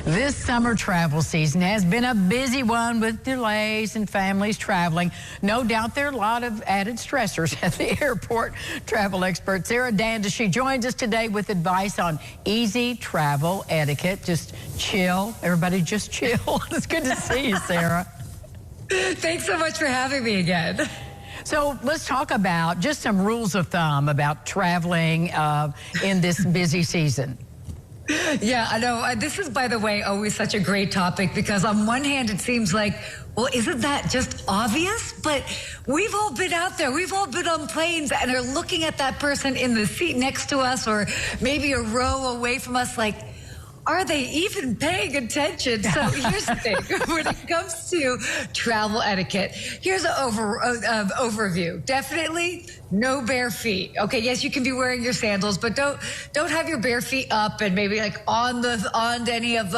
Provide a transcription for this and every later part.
This summer travel season has been a busy one with delays and families traveling. No doubt there are a lot of added stressors at the airport. Travel expert Sarah Dandashy joins us today with advice on easy travel etiquette. Just chill. Everybody just chill. It's good to see you, Sarah. Thanks so much for having me again. So let's talk about just some rules of thumb about traveling in this busy season. Yeah, I know. This is, by the way, always such a great topic because on one hand, it seems like, well, isn't that just obvious? But we've all been out there. We've all been on planes and are looking at that person in the seat next to us or maybe a row away from us like, are they even paying attention? So here's the thing. When it comes to travel etiquette, here's an overview. Definitely no bare feet. Okay, yes, you can be wearing your sandals, but don't have your bare feet up and maybe like on any of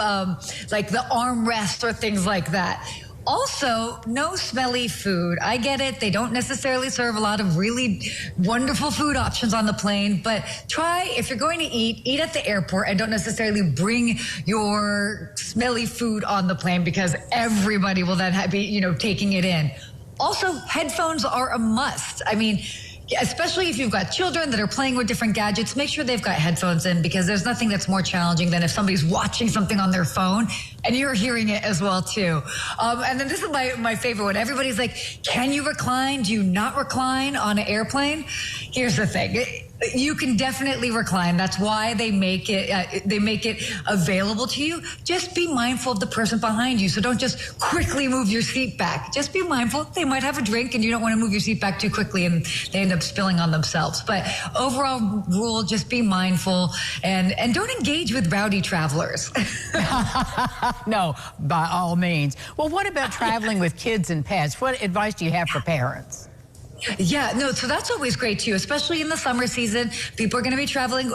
like the armrest or things like that. Also, no smelly food. I get it. They don't necessarily serve a lot of really wonderful food options on the plane, but try, if you're going to eat at the airport and don't necessarily bring your smelly food on the plane because everybody will then be, taking it in. Also, headphones are a must. I mean, especially if you've got children that are playing with different gadgets, make sure they've got headphones in because there's nothing that's more challenging than if somebody's watching something on their phone and you're hearing it as well too. And then this is my favorite one. Everybody's like, can you recline? Do you not recline on an airplane? Here's the thing. You can definitely recline. That's why they make it available to you. Just be mindful of the person behind you. So don't just quickly move your seat back. Just be mindful. They might have a drink and you don't want to move your seat back too quickly and they end up spilling on themselves. But overall rule, just be mindful and don't engage with rowdy travelers. No, by all means. Well, what about traveling with kids and pets? What advice do you have for parents? Yeah, no, so that's always great too, especially in the summer season. People are going to be traveling,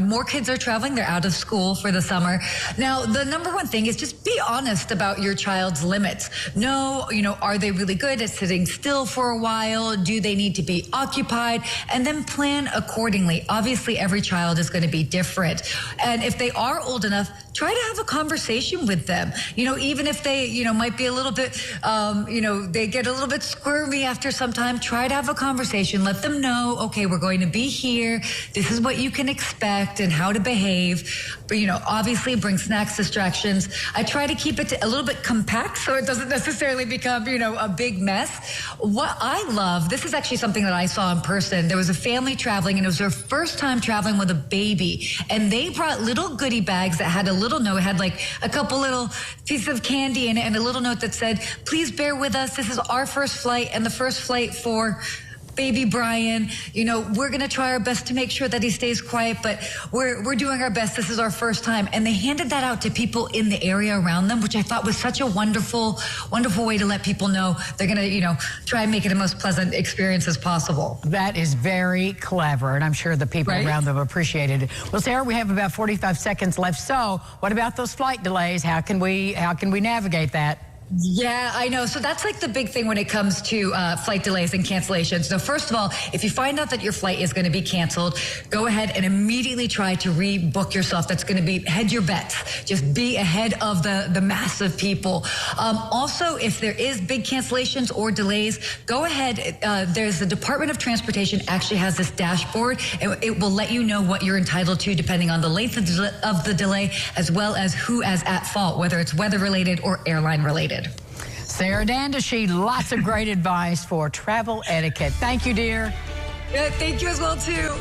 more kids are traveling. They're out of school for the summer. Now, the number one thing is just be honest about your child's limits. Know, are they really good at sitting still for a while? Do they need to be occupied? And then plan accordingly. Obviously, every child is going to be different. And if they are old enough, try to have a conversation with them. Even if they, might be a little bit, they get a little bit squirmy after some time, try to have a conversation. Let them know, okay, we're going to be here. This is what you can expect and how to behave. But, obviously bring snacks, distractions. I try to keep it a little bit compact so it doesn't necessarily become, a big mess. What I love, this is actually something that I saw in person. There was a family traveling and it was their first time traveling with a baby. And they brought little goodie bags that had a little note. It had like a couple little pieces of candy in it and a little note that said, please bear with us. This is our first flight and the first flight for baby Brian. We're going to try our best to make sure that he stays quiet, but we're doing our best. This is our first time. And they handed that out to people in the area around them, which I thought was such a wonderful, wonderful way to let people know they're going to, try and make it the most pleasant experience as possible. That is very clever, and I'm sure the people around them appreciated it. Well, Sarah, we have about 45 seconds left. So what about those flight delays? How can we navigate that? Yeah, I know. So that's like the big thing when it comes to flight delays and cancellations. So first of all, if you find out that your flight is going to be canceled, go ahead and immediately try to rebook yourself. That's going to be hedge your bets. Just be ahead of the mass of people. Also, if there is big cancellations or delays, go ahead. There's the Department of Transportation actually has this dashboard, and it will let you know what you're entitled to depending on the length of the delay, as well as who is at fault, whether it's weather related or airline related. Sarah Dandashy, lots of great advice for travel etiquette. Thank you, dear. Yeah, thank you as well, too.